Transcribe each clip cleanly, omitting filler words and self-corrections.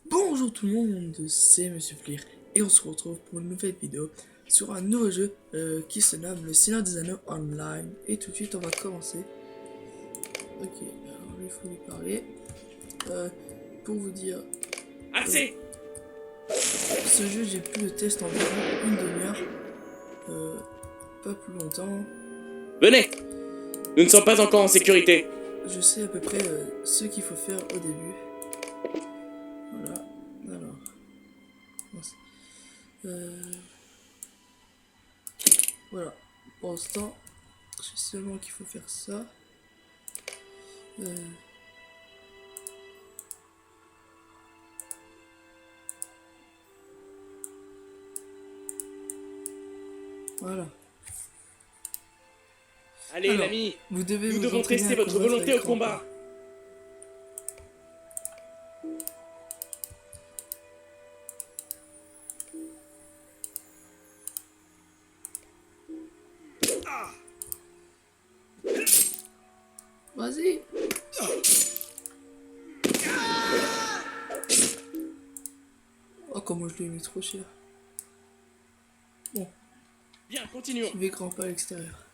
Bonjour tout le monde, c'est Monsieur Flir et on se retrouve pour une nouvelle vidéo sur un nouveau jeu qui se nomme Le Seigneur des Anneaux Online. Et tout de suite on va commencer. Ok, alors il faut lui parler. Pour vous dire, Assez. ce jeu j'ai pu le test environ une demi-heure, pas plus longtemps. Venez. Nous ne sommes pas encore en sécurité. Je sais à peu près ce qu'il faut faire au début. Voilà, alors. Voilà, pour l'instant, je sais seulement qu'il faut faire ça. Voilà. Allez, Alors, l'ami. Nous Nous devons entraîner tester à votre combattre volonté avec au combat. Rampa. Vas-y. Oh, comment je l'ai mis trop cher. Bon, Bien, continuons. je vais grimper à l'extérieur.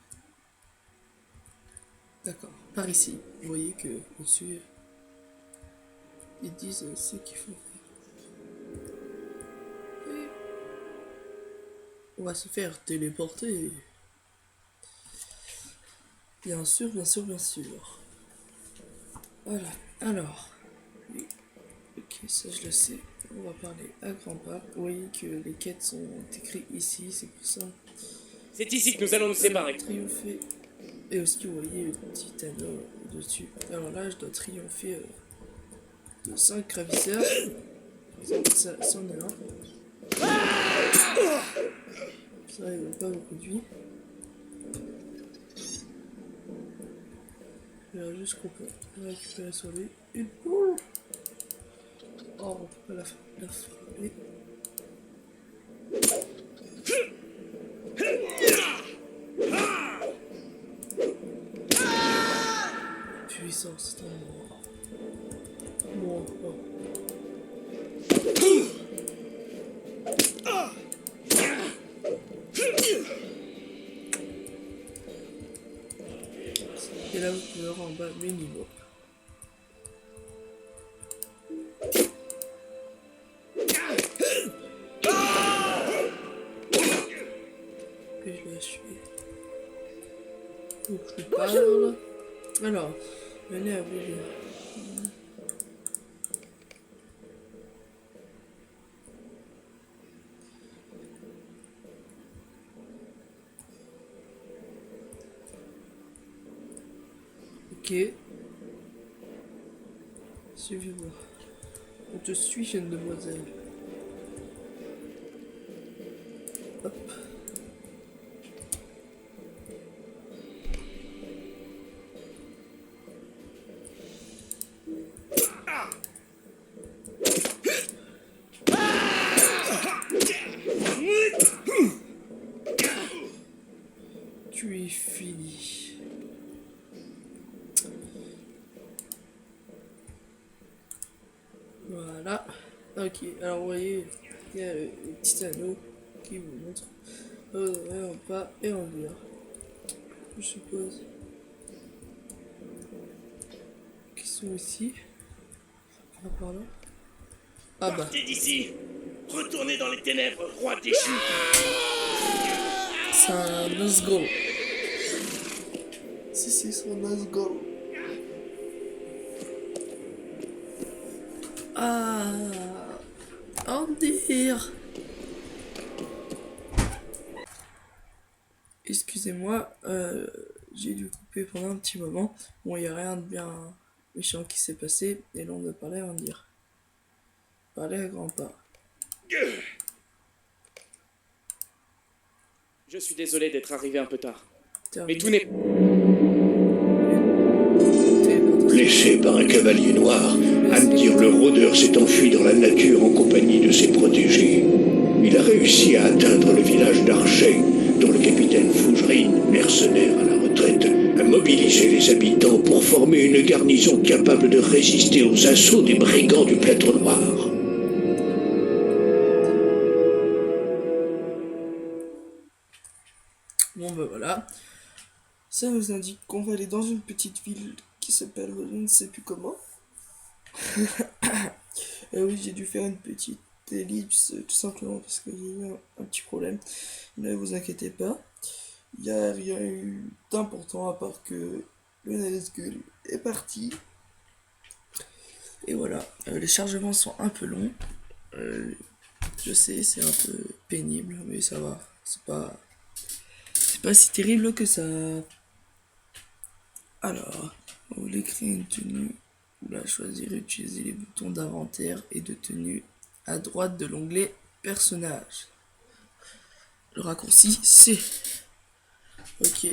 D'accord, par ici. Vous voyez que au-dessus, ils disent ce qu'il faut faire. Et on va se faire téléporter. Bien sûr, bien sûr, bien sûr. Voilà, alors. Oui. Ok, ça je le sais. On va parler à grand pas. Vous voyez que les quêtes sont écrites ici, c'est pour ça. C'est ici que nous allons nous séparer. Triompher. Et aussi, vous voyez le petit anneau dessus. Alors là, je dois triompher de 5 ravisseurs. Par exemple, ça en est un. Ça, il n'a pas beaucoup de vie. Alors, juste qu'on peut récupérer sur lui une boule. Oh, on peut pas la frapper. Puissance, c'est un mort. Bon. Et là, vous pouvez voir en bas mes niveaux. Et je vais achever. Faut que je lui parle. Alors, venez à vous. Ok. Suivez-moi. On te suit, jeune demoiselle. Hop. Tu es fini. Voilà. Ok, alors vous voyez, il y a le petit anneau qui vous montre. En bas et en bas. Je suppose. Qui sont ici. Par là. Ah bah. Partez d'ici. Retournez dans les ténèbres, roi déchu. C'est un Nazgûl. Si, c'est un Nazgûl. Ah, Andir. Excusez-moi, j'ai dû couper pendant un petit moment. Bon, il n'y a rien de bien méchant qui s'est passé. Et là, on va parler à Andir. Parler à grands pas. Je suis désolé d'être arrivé un peu tard. Mais Terminé. tout n'est... Blessé par un cavalier noir, Andir le rôdeur s'est enfui dans la nature en compagnie de ses protégés. Il a réussi à atteindre le village d'Archet, dont le capitaine Fougerine, mercenaire à la retraite, a mobilisé les habitants pour former une garnison capable de résister aux assauts des brigands du plateau noir. Bon bah voilà. Ça nous indique qu'on va aller dans une petite ville qui s'appelle je ne sais plus comment. Oui, j'ai dû faire une petite ellipse tout simplement parce que j'ai eu un petit problème. Ne vous inquiétez pas. Il n'y a rien eu d'important à part que le Nazgûl est parti. Et voilà, les chargements sont un peu longs. Euh, je sais, c'est un peu pénible, mais ça va. C'est pas si terrible que ça. Alors, vous voulez créer une tenue. Là, choisir et utiliser les boutons d'inventaire et de tenue à droite de l'onglet personnage. Le raccourci C. Ok.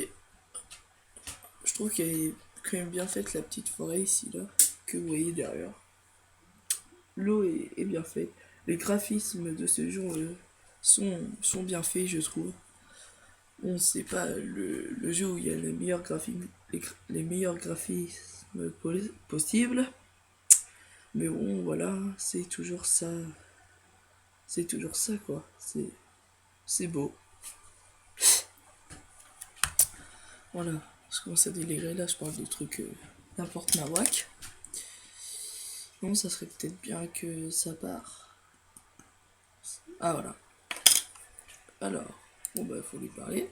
Je trouve qu'elle est quand même bien faite la petite forêt ici là. Que vous voyez derrière. L'eau est bien faite. Les graphismes de ce jeu sont bien faits, je trouve. Bon, c'est pas le jeu où il y a les meilleurs graphismes possibles. Mais bon, voilà, c'est toujours ça. C'est toujours ça, quoi. C'est beau. Voilà, je commence à délirer. Là, je parle de trucs n'importe nawak. Non, ça serait peut-être bien que ça part. Ah, voilà. Alors, bon, bah, faut lui parler.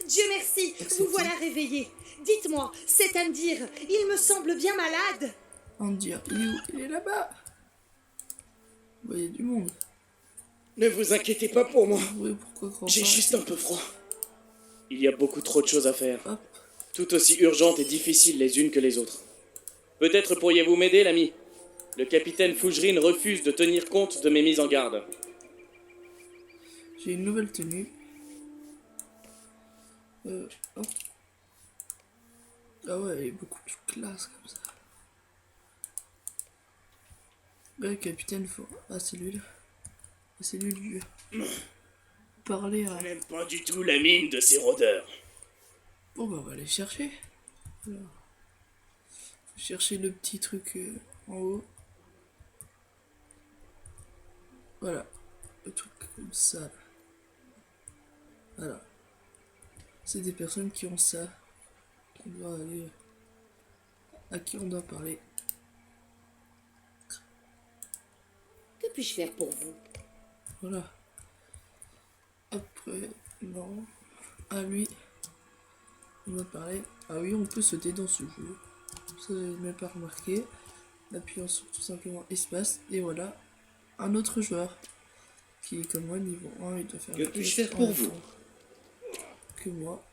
Dieu merci, vous voilà réveillé. Dites-moi, c'est Andir, il me semble bien malade. Andir, il est où? Il est là-bas. Vous voyez du monde. Ne vous inquiétez pas pour moi. Oui, pourquoi croire J'ai pas? juste un peu froid. Il y a beaucoup trop de choses à faire. Hop. Tout aussi urgentes et difficiles les unes que les autres. Peut-être pourriez-vous m'aider, l'ami. Le capitaine Fougerine refuse de tenir compte de mes mises en garde. J'ai une nouvelle tenue. Hop. Ah ouais, elle est beaucoup plus classe comme ça. Le capitaine faut... Ah, c'est lui là. Ah, c'est lui le vieux. Parler à... Je n'aime pas du tout la mine de ces rôdeurs. Bon bah on va aller chercher. Alors, faut chercher le petit truc en haut. Voilà. Le truc comme ça. Voilà. C'est des personnes qui ont ça. On doit aller... À qui on doit parler. Que puis-je faire pour vous? Voilà. Après, non. À lui. On va parler. Ah oui, on peut sauter dans ce jeu. Ça, j'avais même pas remarqué. Appuyons sur tout simplement espace. Et voilà. Un autre joueur. Qui est comme moi, niveau 1. Il doit faire Que puis-je faire pour vous? Que moi.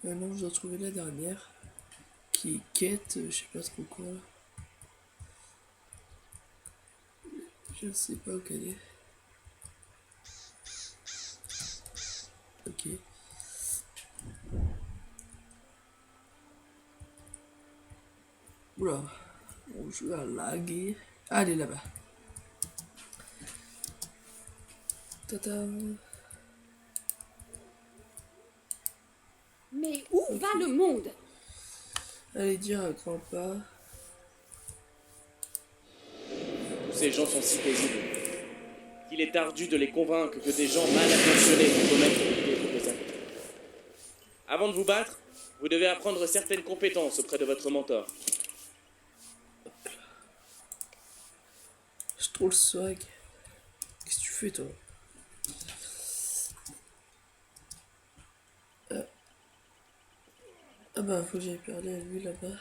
Maintenant, je dois trouver la dernière. Qui est quête, je sais pas trop quoi. Je ne sais pas où qu'elle est. Ok. Oula. Mon jeu a lagué. Ah, elle est là-bas. Tata. Mais où va le monde? Allez dire à grand pas. Tous ces gens sont si paisibles qu'il est ardu de les convaincre que des gens mal intentionnés vont commettre des représailles. Avant de vous battre, vous devez apprendre certaines compétences auprès de votre mentor. J'ai trop le swag. Qu'est-ce que tu fais toi? Ah bah faut que j'aille parler à lui là-bas.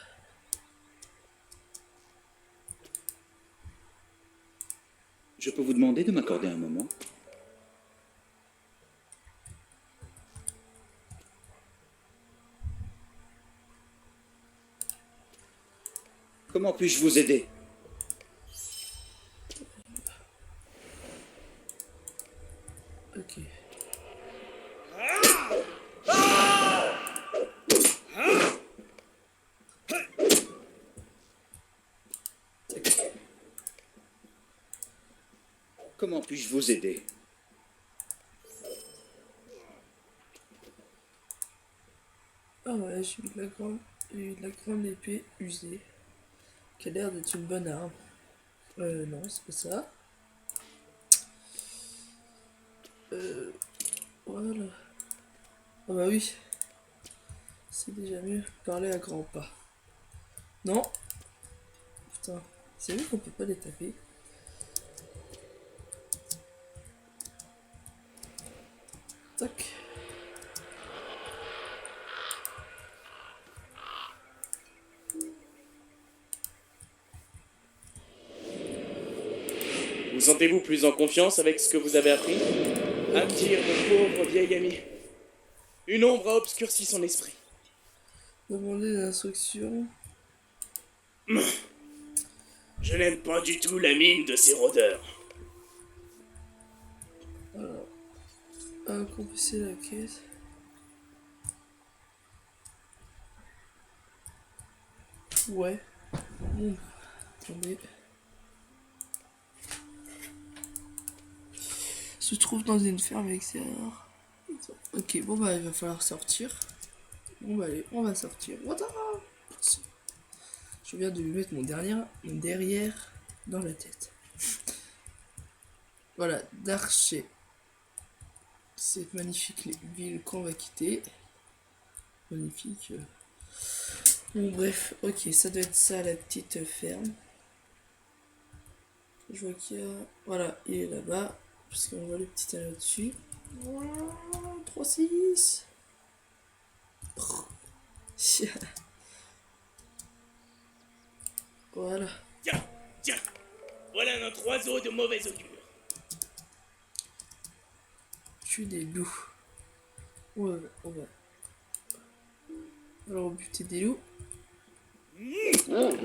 Je peux vous demander de m'accorder un moment? Comment puis-je vous aider? Ok. Comment puis-je vous aider? Ah ouais, j'ai eu de la grande épée usée. Qui a l'air d'être une bonne arme. Non, c'est pas ça. Voilà. Ah bah oui. C'est déjà mieux. Parler à grands pas. Non. Putain. C'est vrai qu'on peut pas les taper. Tac. Vous sentez-vous plus en confiance avec ce que vous avez appris? Amdir, mon pauvre vieil ami. Une ombre a obscurci son esprit. Demander des instructions. Je n'aime pas du tout la mine de ces rôdeurs. Alors. Accomplir la quête. Ouais. Bon. Attendez. Se trouve dans une ferme extérieure. Ok, bon bah il va falloir sortir. Bon bah allez, on va sortir. What the fuck? Je viens de lui mettre mon derrière dans la tête. Voilà, Darché. Cette magnifique ville qu'on va quitter. Magnifique. Bon bref, ok, ça doit être ça la petite ferme. Je vois qu'il y a... Voilà, il est là-bas. Parce qu'on voit le petit anneau dessus. 3-6. Voilà. Tiens, tiens, voilà notre oiseau de mauvaise augure. Tue des loups. Ouais, on va. Alors, buter des loups. Oh,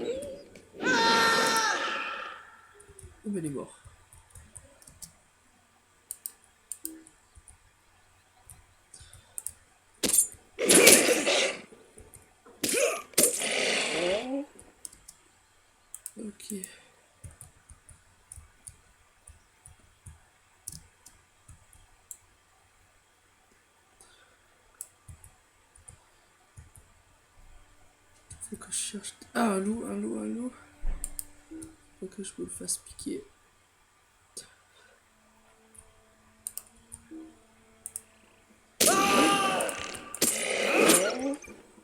ben, il est mort. Ok. Faut que je cherche... Ah, un loup, un loup, un loup. Faut que je me le fasse piquer.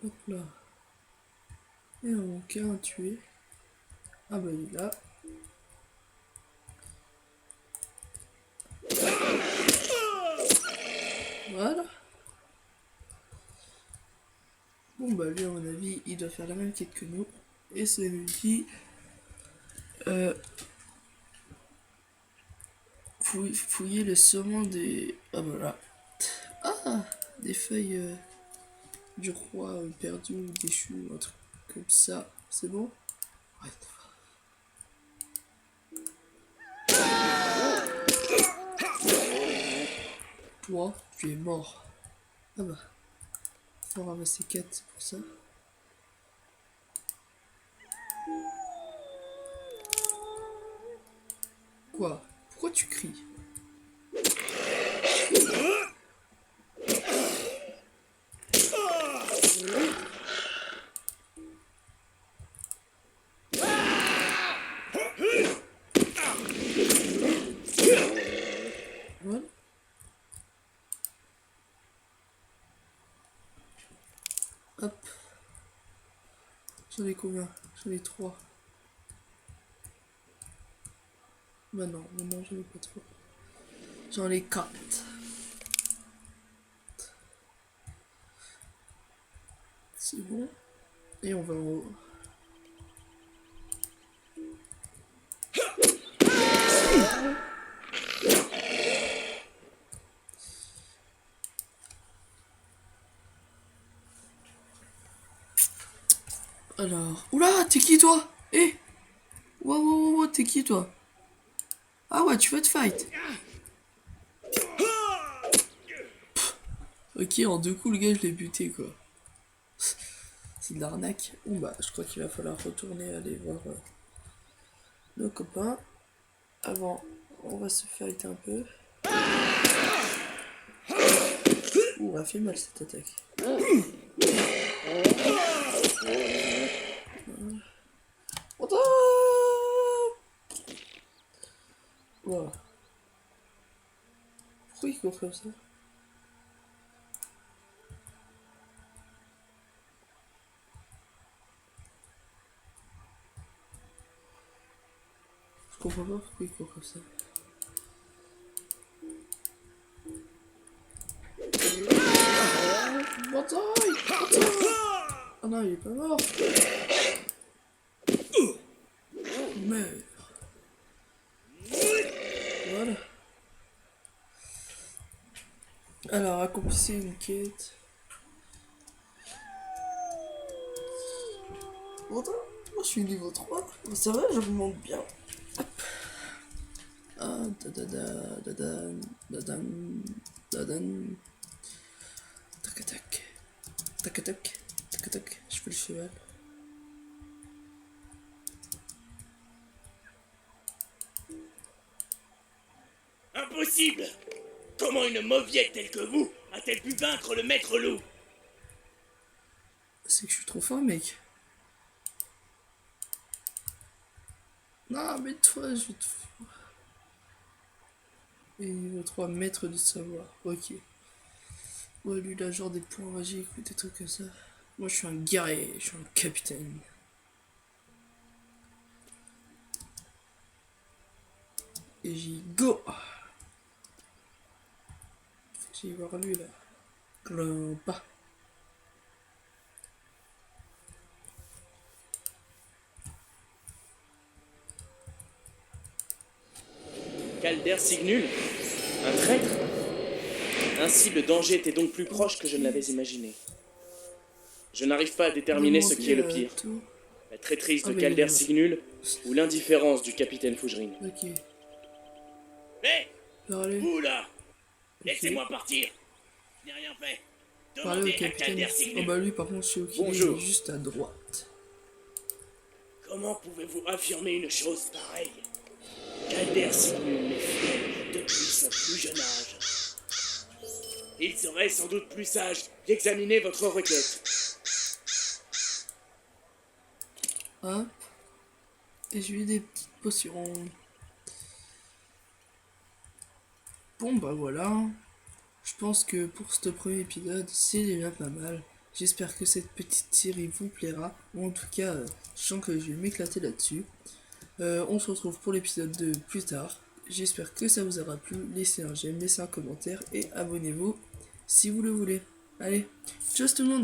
Hop là. Et on manque un à tuer. Ah bah il est là. Voilà. Bon bah lui à mon avis il doit faire la même quête que nous. Et c'est lui qui fouiller le saumon des... Ah voilà. Ah, des feuilles du roi perdu ou déchu ou un truc comme ça. C'est bon? Ouais. Toi, tu es mort. Ah bah. Faut ramasser 4, c'est pour ça. Quoi? Pourquoi tu cries? Voilà. Hop. J'en ai combien? J'en ai 3. Bah non, maintenant j'en ai pas 3. J'en ai 4. C'est bon. Et on va en haut. Alors... Oula, t'es qui toi? Eh, wow, t'es qui toi? Ah ouais, tu veux te fight? Pff, ok, en 2 coups, le gars, je l'ai buté, quoi. C'est de l'arnaque. Bon bah, je crois qu'il va falloir retourner aller voir nos copains. Avant, on va se fighter un peu. Ouh, elle a fait mal cette attaque. Voilà. Pourquoi il court comme ça? Je comprends pas pourquoi il court comme ça. Bataille! Bataille! Ah non, il est pas mort! Meurs! Voilà. Alors, accomplissez une quête. Pourtant, moi je suis niveau 3. Ça va, je remonte bien. Hop. Ah, dadada, dadan, dadan, dadan. Tac tac. Tac tac. Tac tac. Je fais le cheval. Impossible! Comment une mauviette telle que vous a-t-elle pu vaincre le maître loup? C'est que je suis trop fort, mec. Non, mais toi, je vais te... Et niveau 3, maître du savoir. Ok. Ouais, lui, il a genre des points magiques ou des trucs comme ça. Moi, je suis un guerrier, je suis un capitaine. Et j'y go! J'ai voir lui, là. Clampa. Calder Signul? Un traître? Ainsi, le danger était donc plus proche que je ne l'avais imaginé. Je n'arrive pas à déterminer ce qui est le pire. La traîtrise de Calder Signul ou l'indifférence du capitaine Fougerine. Ok. Hé! Parlez. Vous là! Laissez-moi partir! Je n'ai rien fait! Parlez au Demandez à capitaine. Calder Oh Signul! bah lui, par contre, je suis ok. Bonjour. Il est juste à droite. Comment pouvez-vous affirmer une chose pareille? Calder Signul m'est fidèle depuis son plus jeune âge. Il serait sans doute plus sage d'examiner votre requête. Hop. Et je lui ai des petites potions. Bon bah voilà. Je pense que pour ce premier épisode, c'est déjà pas mal. J'espère que cette petite série vous plaira. Ou en tout cas, je sens que je vais m'éclater là-dessus. On se retrouve pour l'épisode 2 plus tard. J'espère que ça vous aura plu. Laissez un j'aime, laissez un commentaire et abonnez-vous si vous le voulez. Allez, tchuss tout le monde!